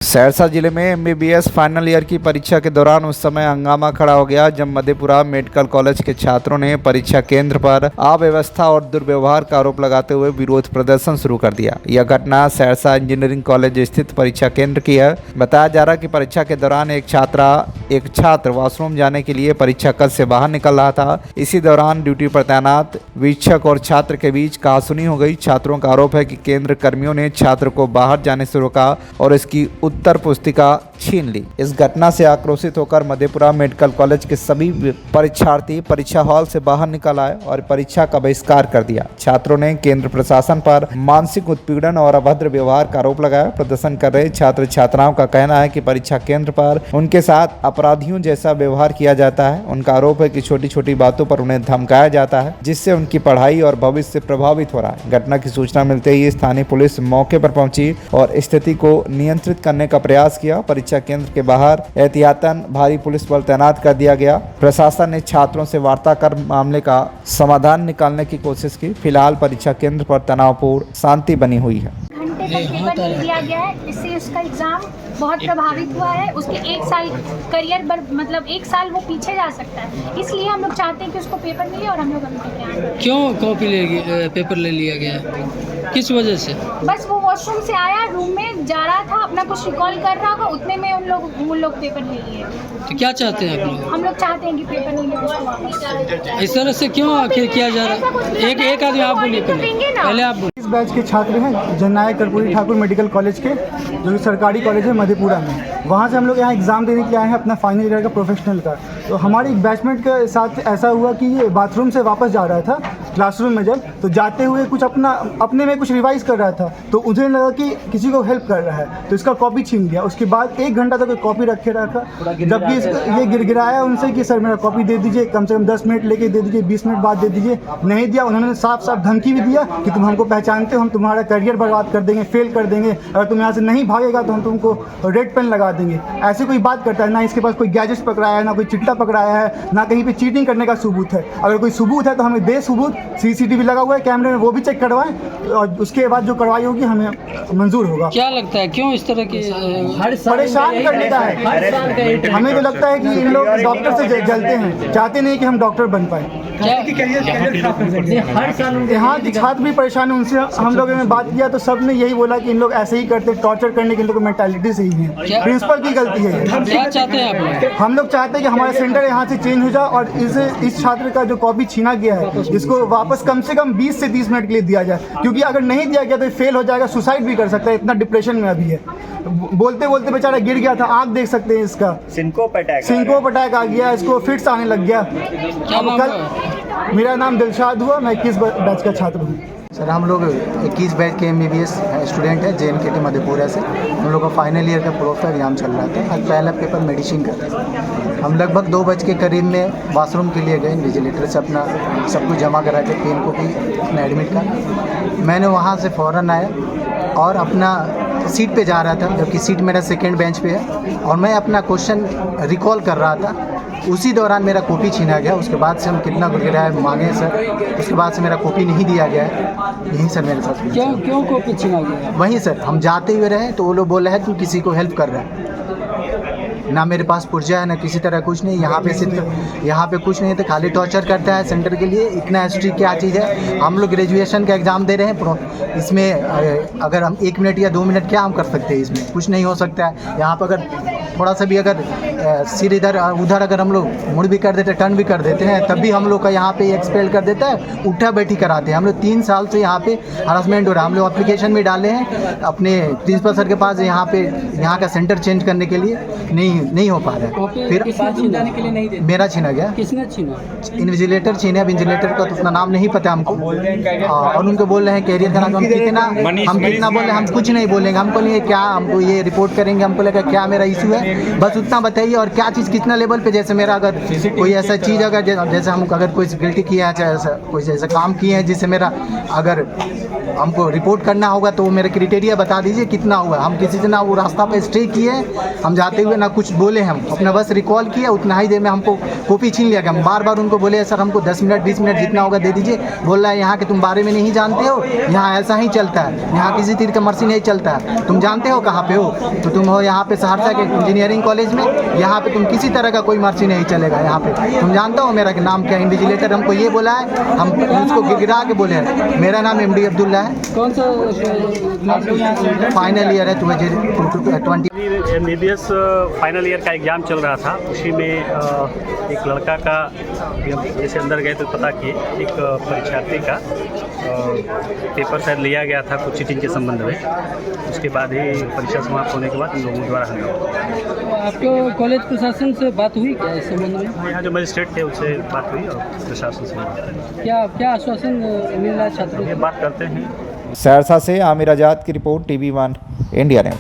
सहरसा जिले में MBBS final year की परीक्षा के दौरान उस समय हंगामा खड़ा हो गया जब मधेपुरा मेडिकल कॉलेज के छात्रों ने परीक्षा केंद्र पर अव्यवस्था और दुर्व्यवहार का आरोप लगाते हुए विरोध प्रदर्शन शुरू कर दिया। यह घटना सहरसा इंजीनियरिंग कॉलेज स्थित परीक्षा केंद्र की है। बताया जा रहा है कि परीक्षा के दौरान एक छात्र वॉशरूम जाने के लिए परीक्षा कक्ष से बाहर निकल रहा था। इसी दौरान ड्यूटी पर तैनात वीक्षक और छात्र के बीच कहासुनी हो गई। छात्रों का आरोप है कि केंद्र कर्मियों ने छात्र को बाहर जाने से रोका और इसकी उत्तर पुस्तिका छीन ली। इस घटना से आक्रोशित होकर मधेपुरा मेडिकल कॉलेज के सभी परीक्षार्थी परीक्षा हॉल से बाहर निकल आए और परीक्षा का बहिष्कार कर दिया। छात्रों ने केंद्र प्रशासन पर मानसिक उत्पीड़न और अभद्र व्यवहार का आरोप लगाया। प्रदर्शन कर रहे छात्र छात्राओं का कहना है कि परीक्षा केंद्र पर उनके साथ अपराधियों जैसा व्यवहार किया जाता है। उनका आरोप है कि छोटी छोटी बातों पर उन्हें धमकाया जाता है, जिससे उनकी पढ़ाई और भविष्य प्रभावित हो रहा है। घटना की सूचना मिलते ही स्थानीय पुलिस मौके पर पहुंची और स्थिति को नियंत्रित करने का प्रयास किया। परीक्षा केंद्र के बाहर एहतियातन भारी पुलिस बल तैनात कर दिया गया। प्रशासन ने छात्रों से वार्ता कर मामले का समाधान निकालने की कोशिश की। फिलहाल परीक्षा केंद्र पर तनावपूर्ण शांति बनी हुई है। घंटे तक पेपर नहीं दिया गया है, इससे उसका एग्जाम बहुत प्रभावित हुआ है। उसके एक साल करियर पर मतलब एक साल वो पीछे जा सकता है। इसलिए हम लोग चाहते हैं कि उसको पेपर मिले और हम लोग क्यों पेपर ले लिया गया, किस वजह से? बस वो वॉशरूम से आया, रूम में जा रहा था, अपना कुछ रिकॉल कर रहा होगा, उतने में उन लोग पेपर ले लिए। तो क्या चाहते हैं आप लोग? हम लोग चाहते हैं कि पेपर नहीं ले उसको वापस। इस तरह से क्यों आखिर किया जा रहा है? एक आदमी आप बोलिए पहले आप बोलिए। इस बैच के छात्र हैं जननायक कर्पूरी ठाकुर मेडिकल कॉलेज के, जो कि सरकारी कॉलेज है मधेपुरा में। वहाँ से हम लोग यहाँ एग्ज़ाम देने के लिए आए हैं अपना फाइनल ईयर का प्रोफेशनल का। तो हमारी बैचमेट के साथ ऐसा हुआ कि ये बाथरूम से वापस जा रहा था क्लासरूम में, जब तो जाते हुए कुछ अपने में कुछ रिवाइज कर रहा था, तो उन्हें लगा कि किसी को हेल्प कर रहा है, तो इसका कॉपी छीन लिया। उसके बाद 1 घंटा तक कॉपी रखे रखा, जबकि ये गिड़गिड़ाया उनसे कि सर मेरा कॉपी दे दीजिए, कम से कम 10 मिनट लेके दे दीजिए, 20 मिनट बाद दे दीजिए। नहीं दिया। उन्होंने साफ साफ धमकी भी दिया कि तुम हमको पहचानते हो, हम तुम्हारा करियर बर्बाद कर देंगे, फेल कर देंगे, अगर तुम यहाँ से नहीं भागेगा तो हम तुमको रेड पेन लगा देंगे। ऐसे कोई बात करता है? ना इसके पास कोई गैजेट्स पकड़ाया है, ना कोई चिट्टा पकड़ाया है, ना कहीं पे चीटिंग करने का सबूत है। अगर कोई सबूत है तो हमें दे सबूत। CCTV लगा हुआ है कैमरे में, वो भी चेक करवाएं और उसके बाद जो कार्रवाई होगी हमें मंजूर होगा। क्या लगता है क्यों इस तरह की परेशान करने का है? हमें तो लगता है कि इन लोग डॉक्टर से जलते हैं, चाहते नहीं कि हम डॉक्टर बन पाए। यहाँ के छात्र भी परेशान है, उनसे हम लोगों ने बात किया तो सब ने यही बोला कि इन लोग ऐसे ही करते, टॉर्चर करने की इन लोगों की मेंटालिटी सही है। प्रिंसिपल की गलती है। क्या चाहते हैं आप लोग? हम लोग चाहते हैं कि हमारा सेंटर यहाँ से चेंज हो जाए और इस छात्र का जो कॉपी छीना गया है इसको वापस कम से कम 20 से 30 मिनट के लिए दिया जाए, क्योंकि अगर नहीं दिया गया तो फेल हो जाएगा, सुसाइड भी कर सकता है, इतना डिप्रेशन में अभी है। बोलते बोलते बेचारा गिर गया था, आँख देख सकते हैं इसका, सिंकोप अटैक आ गया, इसको फिट्स आने लग गया। मेरा नाम दिलशाद हुआ, मैं 21 बैच का छात्र हूँ। सर हम लोग 21 बैच के MBBS स्टूडेंट हैं JNKT मधेपुरा से। हम लोग का फाइनल ईयर का प्रोफा एग्जाम चल रहा था। आज पहला पेपर मेडिसिन का था। हम लगभग 2 बज के करीब में वॉशरूम के लिए गए, इन्विजिलेटर से अपना सब कुछ जमा करा के पेन को भी अपना एडमिट का। मैंने वहाँ से फ़ौरन आया और अपना सीट पे जा रहा था, जबकि सीट मेरा सेकेंड बेंच पे है, और मैं अपना क्वेश्चन रिकॉल कर रहा था। उसी दौरान मेरा कॉपी छीना गया। उसके बाद से हम कितना गिराया मांगे सर, उसके बाद से मेरा कॉपी नहीं दिया गया है। यही सर मेरे साथ। क्यों कॉपी छीना गया? वहीं सर हम जाते हुए रहे तो वो लोग बोल रहे हैं तुम किसी को हेल्प कर रहा है। ना मेरे पास पुर्जा है, ना किसी तरह कुछ नहीं। यहाँ पे कुछ नहीं, तो खाली टॉर्चर करता है सेंटर के लिए। इतना स्ट्रिक्ट क्या चीज़ है? हम लोग ग्रेजुएशन का एग्ज़ाम दे रहे हैं, इसमें अगर हम 1 मिनट या 2 मिनट क्या हम कर सकते हैं? इसमें कुछ नहीं हो सकता है। यहाँ पर अगर थोड़ा सा भी अगर सिर इधर उधर अगर हम लोग मुड़ भी कर देते, टर्न भी कर देते हैं, तब भी हम लोग का यहाँ पे एक्सपेल कर देता है, उठा बैठी कराते हैं। हम लोग 3 साल से यहाँ पे हरासमेंट हो रहा है। हम लोग एप्लीकेशन भी डाले हैं अपने प्रिंसिपल सर के पास, यहाँ का सेंटर चेंज करने के लिए नहीं हो पा रहा है। फिर जाने के लिए नहीं देते। मेरा छीना गया। किसने छीना? इन्विजिलेटर छीने। अब इन्विजिलेटर का तो उतना नाम नहीं पता हमको, और उनको बोल रहे हैं कैरियर का नाम। हम कितना बोल रहे हैं, हम कुछ नहीं बोलेंगे। हमको नहीं क्या, हमको ये रिपोर्ट करेंगे, हमको लगा क्या मेरा इशू है, बस उतना बताइए। और क्या चीज़ कितना लेवल पे, जैसे मेरा अगर कोई ऐसा चीज़ अगर जैसे हम अगर कोई गिल्टी किया है, चाहे ऐसा कोई ऐसा काम किए हैं जिससे मेरा अगर हमको रिपोर्ट करना होगा तो वो मेरे क्राइटेरिया बता दीजिए कितना हुआ। हम किसी से ना वो रास्ता पे स्टे किए, हम जाते हुए ना कुछ बोले, हम अपना बस रिकॉल किया, उतना ही देर में हमको कॉपी छीन लिया। हम बार बार उनको बोले सर हमको 10 मिनट 20 मिनट जितना होगा दे दीजिए। बोल रहा है यहाँ के तुम बारे में नहीं जानते हो, यहाँ ऐसा ही चलता है, यहाँ किसी तीर का मर्सी नहीं चलता है। तुम जानते हो कहाँ पे हो? तो तुम हो यहाँ पे सहरसा के इंजीनियरिंग कॉलेज में, यहाँ पे तुम किसी तरह का कोई मर्सी नहीं चलेगा। यहाँ पे तुम जानते हो मेरा नाम क्या? इन्विजिलेटर हमको ये बोला है, हम उसको गिरा के बोले हैं मेरा नाम MD अब्दुल्ला है। कौन सा फाइनल ईयर है 2020। MBBS फाइनल ईयर का एग्ज़ाम चल रहा था, उसी में एक लड़का का जैसे अंदर गए तो पता किए एक परीक्षार्थी का पेपर शायद लिया गया था कुछ चीटिंग के संबंध में। उसके बाद ही परीक्षा समाप्त होने के बाद इन लोगों द्वारा हंगामा। आपको कॉलेज प्रशासन से बात हुई क्या इस संबंध में? यहाँ जो मजिस्ट्रेट थे उससे बात हुई और प्रशासन से बात हुई। क्या आश्वासन मिल रहा है छात्रों ये को? बात करते हैं। सहरसा से आमिर आजाद की रिपोर्ट, TV1 इंडिया ने।